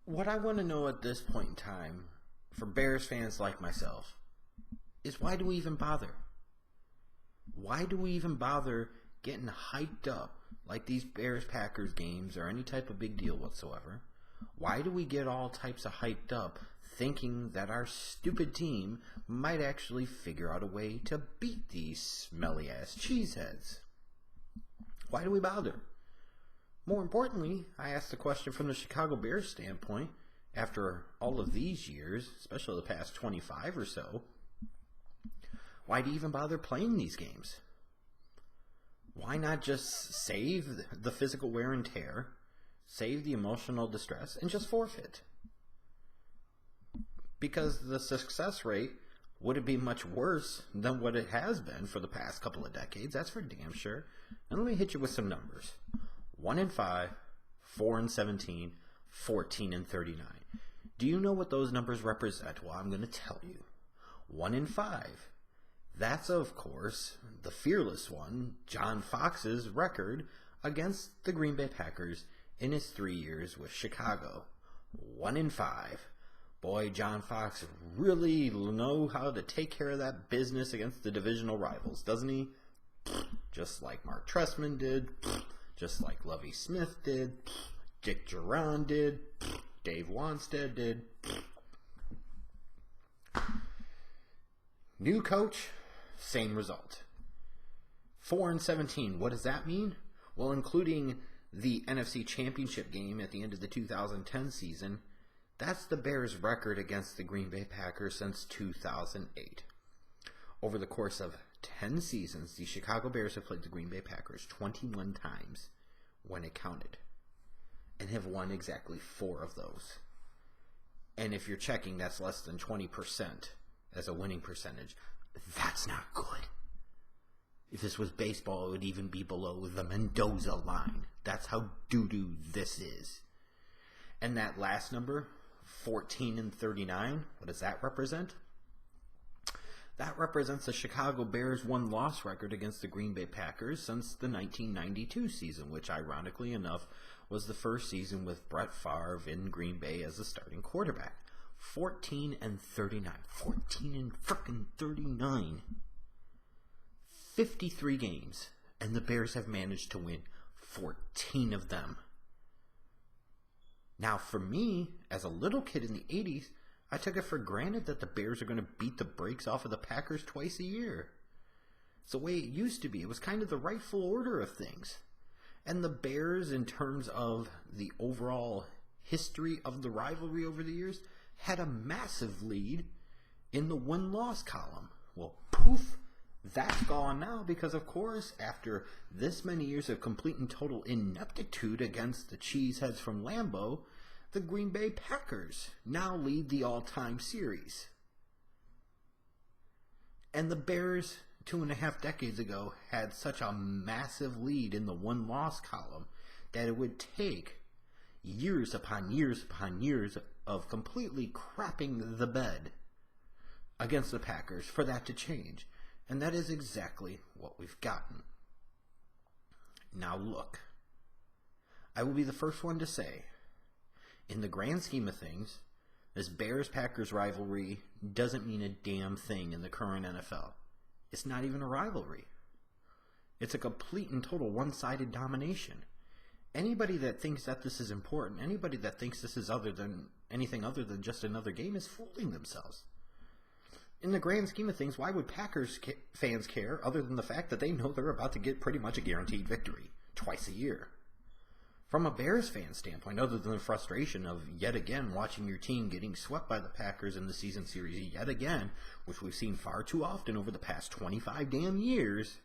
What I want to know at this point in time, for Bears fans like myself, is why do we even bother? Why do we even bother getting hyped up like these Bears-Packers games or any type of big deal whatsoever? Why do we get all types of hyped up thinking that our stupid team might actually figure out a way to beat these smelly-ass cheeseheads? Why do we bother? More importantly, I asked the question from the Chicago Bears standpoint, after all of these years, especially the past 25 or so, why do you even bother playing these games? Why not just save the physical wear and tear, save the emotional distress, and just forfeit? Because the success rate wouldn't be much worse than what it has been for the past couple of decades, that's for damn sure. And let me hit you with some numbers. 1-5, 4-17, 14-39. Do you know what those numbers represent? Well, I'm going to tell you. 1-5. That's, of course, the fearless one, John Fox's record against the Green Bay Packers in his 3 years with Chicago. 1-5. Boy, John Fox really know how to take care of that business against the divisional rivals, doesn't he? Just like Mark Trestman did, just like Lovie Smith did, Dick Duran did, Dave Wanstead did. New coach, same result. 4-17, what does that mean? Well, including the NFC Championship game at the end of the 2010 season, that's the Bears' record against the Green Bay Packers since 2008. Over the course of 10 seasons, the Chicago Bears have played the Green Bay Packers 21 times when it counted, and have won exactly 4 of those. And if you're checking, that's less than 20% as a winning percentage. That's not good. If this was baseball, it would even be below the Mendoza line. That's how doo-doo this is. And that last number, 14-39, what does that represent? That represents the Chicago Bears' one-loss record against the Green Bay Packers since the 1992 season, which ironically enough was the first season with Brett Favre in Green Bay as the starting quarterback. 14-39. 14-39. 53 games, and the Bears have managed to win 14 of them. Now, for me, as a little kid in the 80s, I took it for granted that the Bears are going to beat the brakes off of the Packers twice a year. It's the way it used to be. It was kind of the rightful order of things. And the Bears, in terms of the overall history of the rivalry over the years, had a massive lead in the win-loss column. Well, poof, that's gone now because, of course, after this many years of complete and total ineptitude against the cheeseheads from Lambeau, the Green Bay Packers now lead the all-time series. And the Bears, 2.5 decades ago, had such a massive lead in the win-loss column that it would take years upon years upon years of completely crapping the bed against the Packers for that to change. And that is exactly what we've gotten. Now look, I will be the first one to say, in the grand scheme of things, this Bears-Packers rivalry doesn't mean a damn thing in the current NFL. It's not even a rivalry. It's a complete and total one-sided domination. Anybody that thinks that this is important, anybody that thinks this is anything other than just another game is fooling themselves. In the grand scheme of things, why would Packers fans care other than the fact that they know they're about to get pretty much a guaranteed victory twice a year? From a Bears fan standpoint, other than the frustration of yet again watching your team getting swept by the Packers in the season series yet again, which we've seen far too often over the past 25 damn years,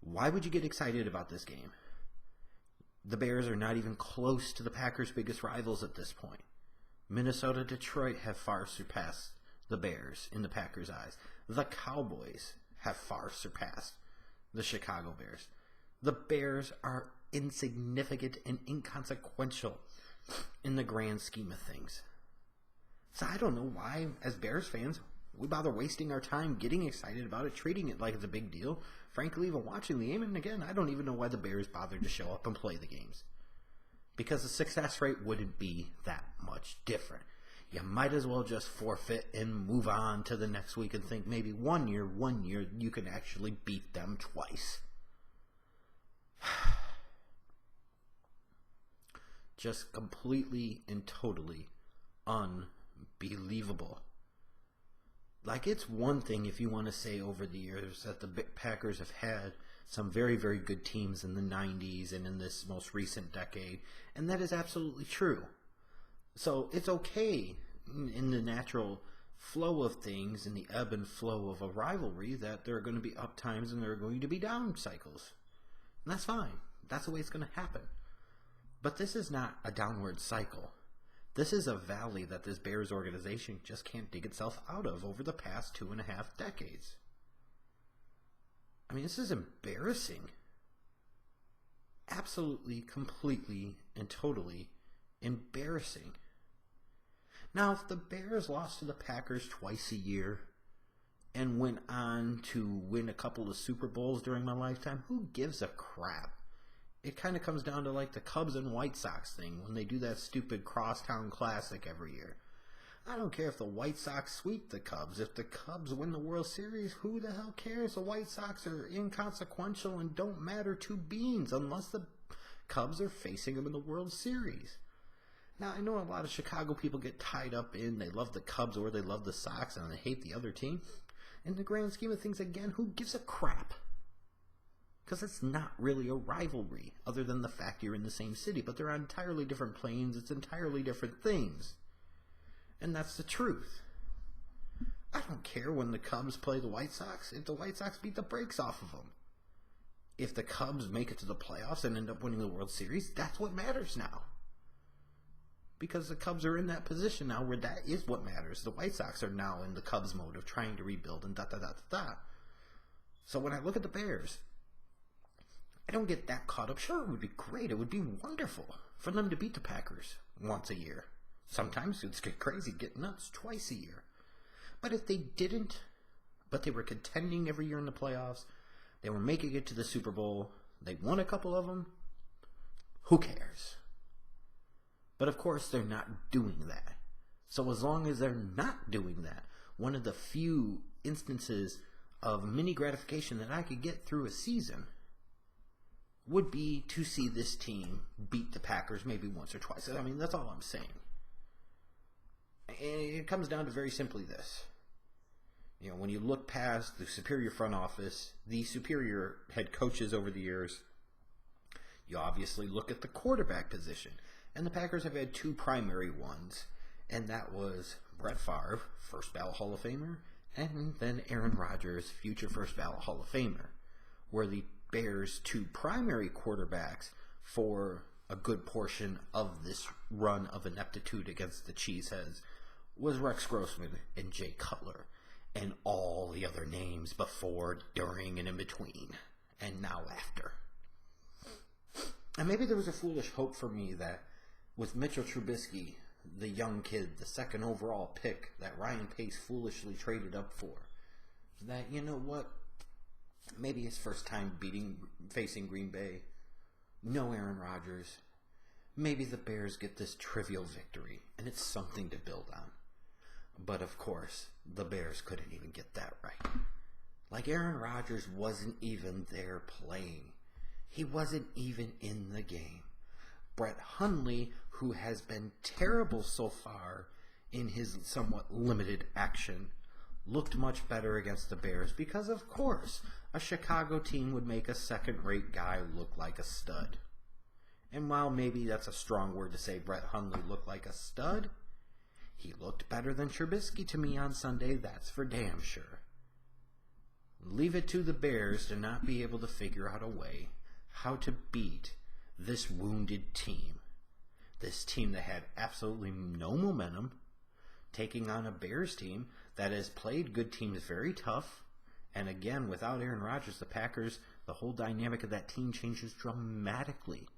why would you get excited about this game? The Bears are not even close to the Packers' biggest rivals at this point. Minnesota, Detroit have far surpassed the Bears in the Packers' eyes. The Cowboys have far surpassed the Chicago Bears. The Bears are insignificant and inconsequential in the grand scheme of things. So I don't know why, as Bears fans, we bother wasting our time getting excited about it, treating it like it's a big deal. Frankly, even watching the game, and again, I don't even know why the Bears bothered to show up and play the games. Because the success rate wouldn't be that much. much different. You might as well just forfeit and move on to the next week and think maybe one year you can actually beat them twice. Just completely and totally unbelievable. Like, it's one thing if you want to say over the years that the Packers have had some very, very good teams in the 90s and in this most recent decade, and that is absolutely true. So it's okay in the natural flow of things, in the ebb and flow of a rivalry, that there are going to be up times and there are going to be down cycles. And that's fine. That's the way it's going to happen. But this is not a downward cycle. This is a valley that this Bears organization just can't dig itself out of over the past 2.5 decades. I mean, this is embarrassing. Absolutely, completely, and totally embarrassing. Now, if the Bears lost to the Packers twice a year and went on to win a couple of Super Bowls during my lifetime, who gives a crap? It kind of comes down to like the Cubs and White Sox thing when they do that stupid Crosstown Classic every year. I don't care if the White Sox sweep the Cubs. If the Cubs win the World Series, who the hell cares? The White Sox are inconsequential and don't matter two beans unless the Cubs are facing them in the World Series. Now, I know a lot of Chicago people get tied up in they love the Cubs or they love the Sox and they hate the other team. In the grand scheme of things, again, who gives a crap? Because it's not really a rivalry, other than the fact you're in the same city, but they're on entirely different planes. It's entirely different things. And that's the truth. I don't care when the Cubs play the White Sox if the White Sox beat the brakes off of them. If the Cubs make it to the playoffs and end up winning the World Series, that's what matters now. Because the Cubs are in that position now where that is what matters. The White Sox are now in the Cubs mode of trying to rebuild and da-da-da-da-da. So when I look at the Bears, I don't get that caught up. Sure, it would be great. It would be wonderful for them to beat the Packers once a year. Sometimes it's get crazy, get nuts twice a year. But if they didn't, but they were contending every year in the playoffs, they were making it to the Super Bowl, they won a couple of them, who cares? But of course, they're not doing that. So as long as they're not doing that, one of the few instances of mini gratification that I could get through a season would be to see this team beat the Packers maybe once or twice. I mean, that's all I'm saying. And it comes down to very simply this. You know, when you look past the superior front office, the superior head coaches over the years, you obviously look at the quarterback position. And the Packers have had two primary ones, and that was Brett Favre, first ballot Hall of Famer, and then Aaron Rodgers, future first ballot Hall of Famer, where the Bears' two primary quarterbacks for a good portion of this run of ineptitude against the Cheeseheads was Rex Grossman and Jay Cutler, and all the other names before, during, and in between, and now after. And maybe there was a foolish hope for me that with Mitchell Trubisky, the young kid, the second overall pick that Ryan Pace foolishly traded up for, that, you know what, maybe his first time facing Green Bay, no Aaron Rodgers, maybe the Bears get this trivial victory, and it's something to build on. But of course, the Bears couldn't even get that right. Like, Aaron Rodgers wasn't even there playing. He wasn't even in the game. Brett Hundley, who has been terrible so far in his somewhat limited action, looked much better against the Bears because, of course, a Chicago team would make a second-rate guy look like a stud. And while maybe that's a strong word to say Brett Hundley looked like a stud, he looked better than Trubisky to me on Sunday, that's for damn sure. Leave it to the Bears to not be able to figure out a way how to beat this wounded team. This team that had absolutely no momentum, taking on a Bears team that has played good teams very tough. And again, without Aaron Rodgers, the Packers, the whole dynamic of that team changes dramatically.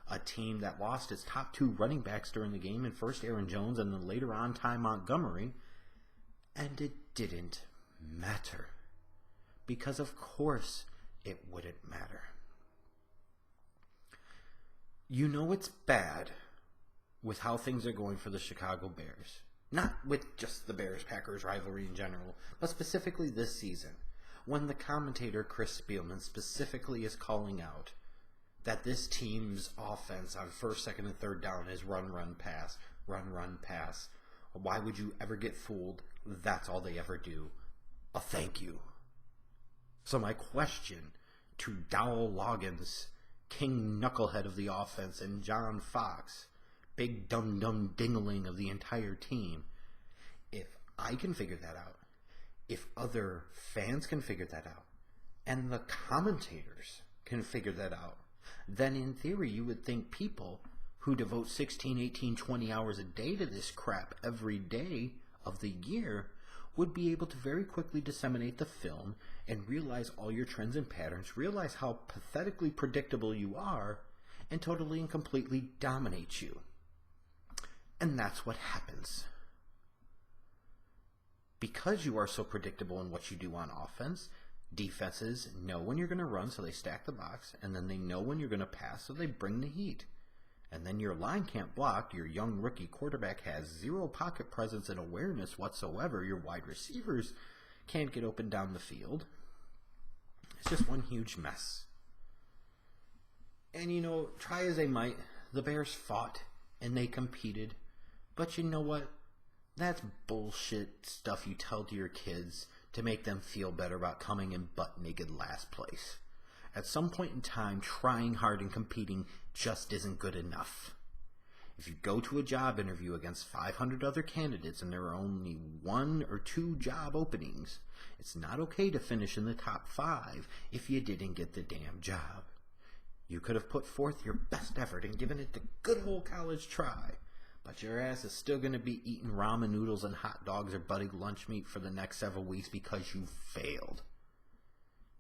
A team that lost its top two running backs during the game, and first Aaron Jones and then later on Ty Montgomery. And it didn't matter. Because of course it wouldn't matter. You know it's bad with how things are going for the Chicago Bears. Not with just the Bears-Packers rivalry in general, but specifically this season, when the commentator Chris Spielman specifically is calling out that this team's offense on first, second, and third down is run, run, pass, run, run, pass. Why would you ever get fooled? That's all they ever do. A thank you. So my question to Dowell Loggins, king knucklehead of the offense, and John Fox, big dum-dum dingling of the entire team, if I can figure that out, if other fans can figure that out, and the commentators can figure that out, then in theory you would think people who devote 16, 18, 20 hours a day to this crap every day of the year would be able to very quickly disseminate the film and realize all your trends and patterns, realize how pathetically predictable you are, and totally and completely dominate you. And that's what happens. Because you are so predictable in what you do on offense, defenses know when you're going to run, so they stack the box, and then they know when you're going to pass, so they bring the heat. And then your line can't block, your young rookie quarterback has zero pocket presence and awareness whatsoever, your wide receivers can't get open down the field. It's just one huge mess. And try as they might, the Bears fought and they competed. But you know what? That's bullshit stuff you tell to your kids to make them feel better about coming in butt-naked last place. At some point in time, trying hard and competing just isn't good enough. If you go to a job interview against 500 other candidates and there are only 1 or 2 job openings, it's not okay to finish in the top 5 if you didn't get the damn job. You could have put forth your best effort and given it the good old college try, but your ass is still going to be eating ramen noodles and hot dogs or buddy lunch meat for the next several weeks because you failed.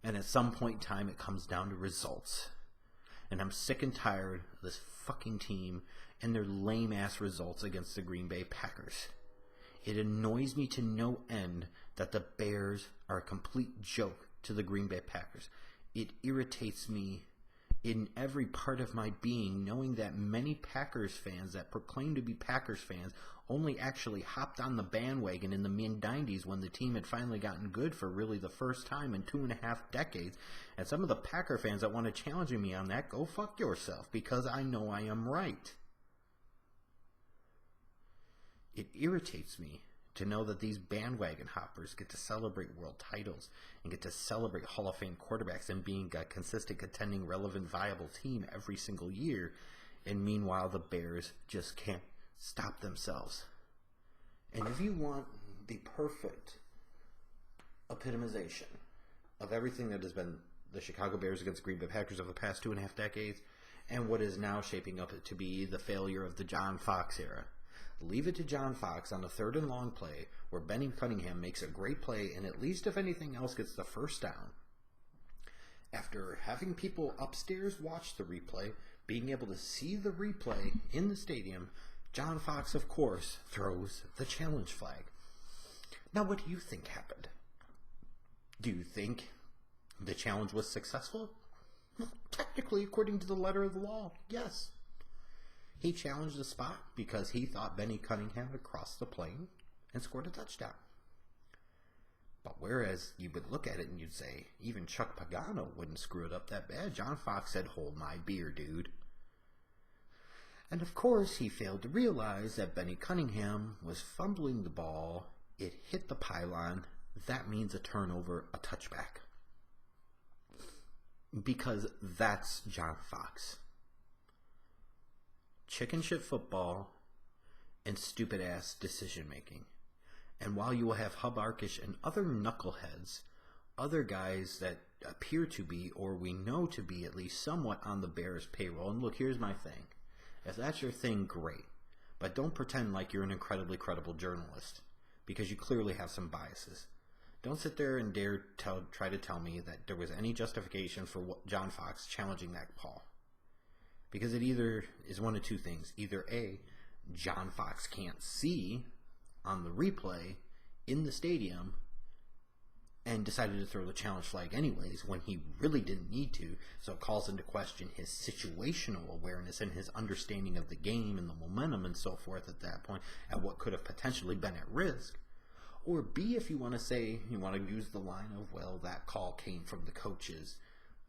And at some point in time, it comes down to results. And I'm sick and tired of this fucking team and their lame-ass results against the Green Bay Packers. It annoys me to no end that the Bears are a complete joke to the Green Bay Packers. It irritates me in every part of my being, knowing that many Packers fans that proclaim to be Packers fans only actually hopped on the bandwagon in the mid-90s when the team had finally gotten good for really the first time in 2.5 decades. And some of the Packer fans that want to challenge me on that, go fuck yourself, because I know I am right. It irritates me to know that these bandwagon hoppers get to celebrate world titles and get to celebrate Hall of Fame quarterbacks and being a consistent, contending, relevant, viable team every single year. And meanwhile, the Bears just can't stop themselves. And if you want the perfect epitomization of everything that has been the Chicago Bears against Green Bay Packers over the past 2.5 decades and what is now shaping up to be the failure of the John Fox era, leave it to John Fox on the 3rd and long play where Benny Cunningham makes a great play and at least if anything else gets the first down. After having people upstairs watch the replay, being able to see the replay in the stadium, John Fox, of course, throws the challenge flag. Now, what do you think happened? Do you think the challenge was successful? Well, technically, according to the letter of the law, yes. He challenged the spot because he thought Benny Cunningham had crossed the plane and scored a touchdown. But whereas you would look at it and you'd say, even Chuck Pagano wouldn't screw it up that bad, John Fox said, hold my beer, dude. And of course, he failed to realize that Benny Cunningham was fumbling the ball. It hit the pylon. That means a turnover, a touchback. Because that's John Fox. Chicken shit football and stupid ass decision making. And while you will have Hub Arkish and other knuckleheads, other guys that appear to be, or we know to be at least somewhat on the Bears payroll, and look, here's my thing. If that's your thing, great. But don't pretend like you're an incredibly credible journalist, because you clearly have some biases. Don't sit there and try to tell me that there was any justification for John Fox challenging that call. Because it either is one of two things. Either A, John Fox can't see on the replay in the stadium and decided to throw the challenge flag anyways when he really didn't need to. So it calls into question his situational awareness and his understanding of the game and the momentum and so forth at that point, and what could have potentially been at risk. Or B, if you want to say, you want to use the line of, well, that call came from the coaches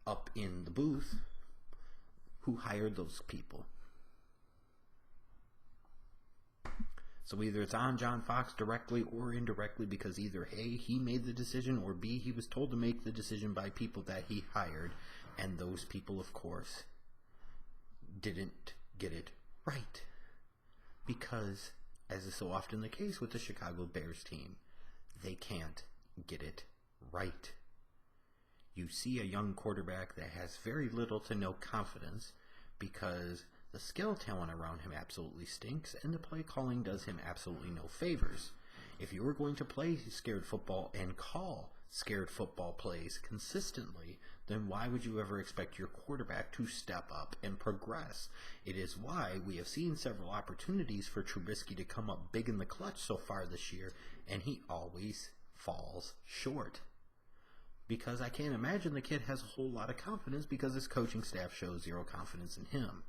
up in the booth. Who hired those people? So either it's on John Fox directly or indirectly, because either A, he made the decision, or B, he was told to make the decision by people that he hired, and those people, of course, didn't get it right. Because, as is so often the case with the Chicago Bears team, they can't get it right. You see a young quarterback that has very little to no confidence because the skill talent around him absolutely stinks, and the play calling does him absolutely no favors. If you were going to play scared football and call scared football plays consistently, then why would you ever expect your quarterback to step up and progress? It is why we have seen several opportunities for Trubisky to come up big in the clutch so far this year, and he always falls short. Because I can't imagine the kid has a whole lot of confidence, because his coaching staff shows zero confidence in him.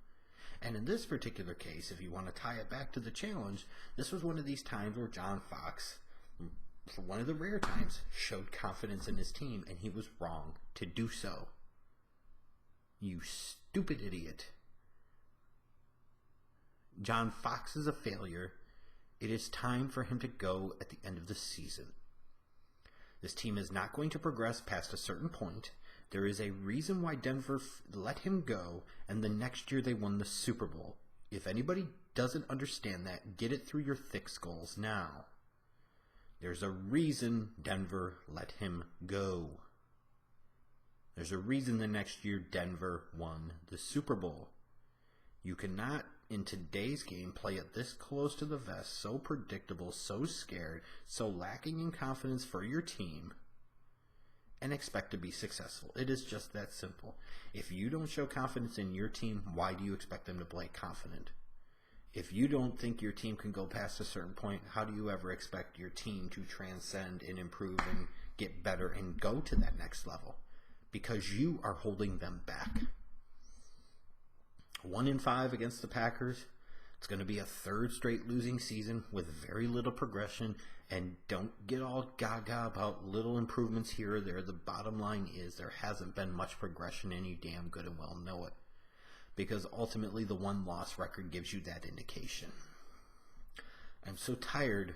And in this particular case, if you want to tie it back to the challenge, this was one of these times where John Fox, for one of the rare times, showed confidence in his team, and he was wrong to do so. You stupid idiot. John Fox is a failure. It is time for him to go at the end of the season. This team is not going to progress past a certain point. There is a reason why Denver let him go, and the next year they won the Super Bowl. If anybody doesn't understand that, get it through your thick skulls now. There's a reason Denver let him go. There's a reason the next year Denver won the Super Bowl. You cannot, in today's game, play it this close to the vest, so predictable, so scared, so lacking in confidence for your team, and expect to be successful. It is just that simple. If you don't show confidence in your team, why do you expect them to play confident? If you don't think your team can go past a certain point, how do you ever expect your team to transcend and improve and get better and go to that next level? Because you are holding them back. 1-5 against the Packers. It's going to be a third straight losing season with very little progression, and don't get all gaga about little improvements here or there. The bottom line is there hasn't been much progression, and you damn good and well know it, because ultimately the one-loss record gives you that indication. I'm so tired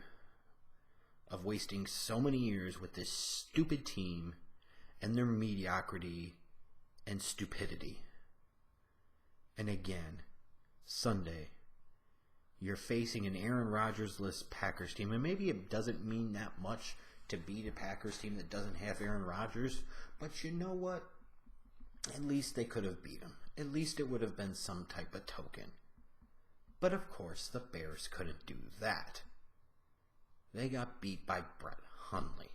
of wasting so many years with this stupid team and their mediocrity and stupidity. And again, Sunday, you're facing an Aaron Rodgers-less Packers team. And maybe it doesn't mean that much to beat a Packers team that doesn't have Aaron Rodgers. But you know what? At least they could have beat him. At least it would have been some type of token. But of course, the Bears couldn't do that. They got beat by Brett Hundley.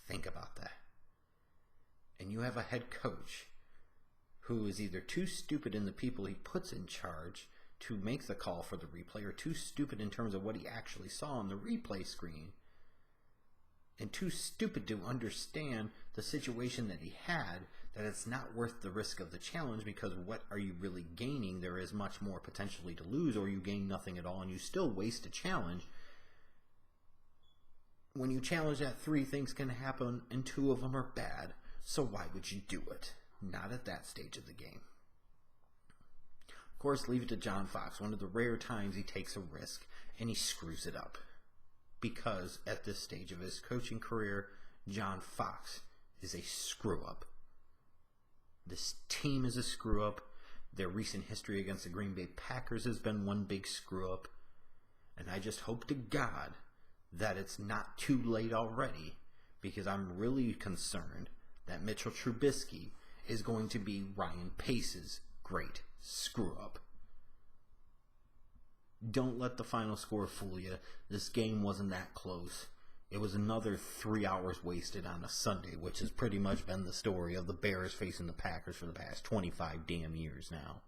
Think about that. And you have a head coach who is either too stupid in the people he puts in charge to make the call for the replay, or too stupid in terms of what he actually saw on the replay screen, and too stupid to understand the situation that he had, that it's not worth the risk of the challenge, because what are you really gaining? There is much more potentially to lose, or you gain nothing at all and you still waste a challenge. When you challenge that, 3 things can happen and 2 of them are bad. So why would you do it? Not at that stage of the game. Of course, leave it to John Fox. One of the rare times he takes a risk and he screws it up. Because at this stage of his coaching career, John Fox is a screw-up. This team is a screw-up. Their recent history against the Green Bay Packers has been one big screw-up. And I just hope to God that it's not too late already, because I'm really concerned that Mitchell Trubisky is going to be Ryan Pace's great screw-up. Don't let the final score fool you. This game wasn't that close. It was another 3 hours wasted on a Sunday, which has pretty much been the story of the Bears facing the Packers for the past 25 damn years now.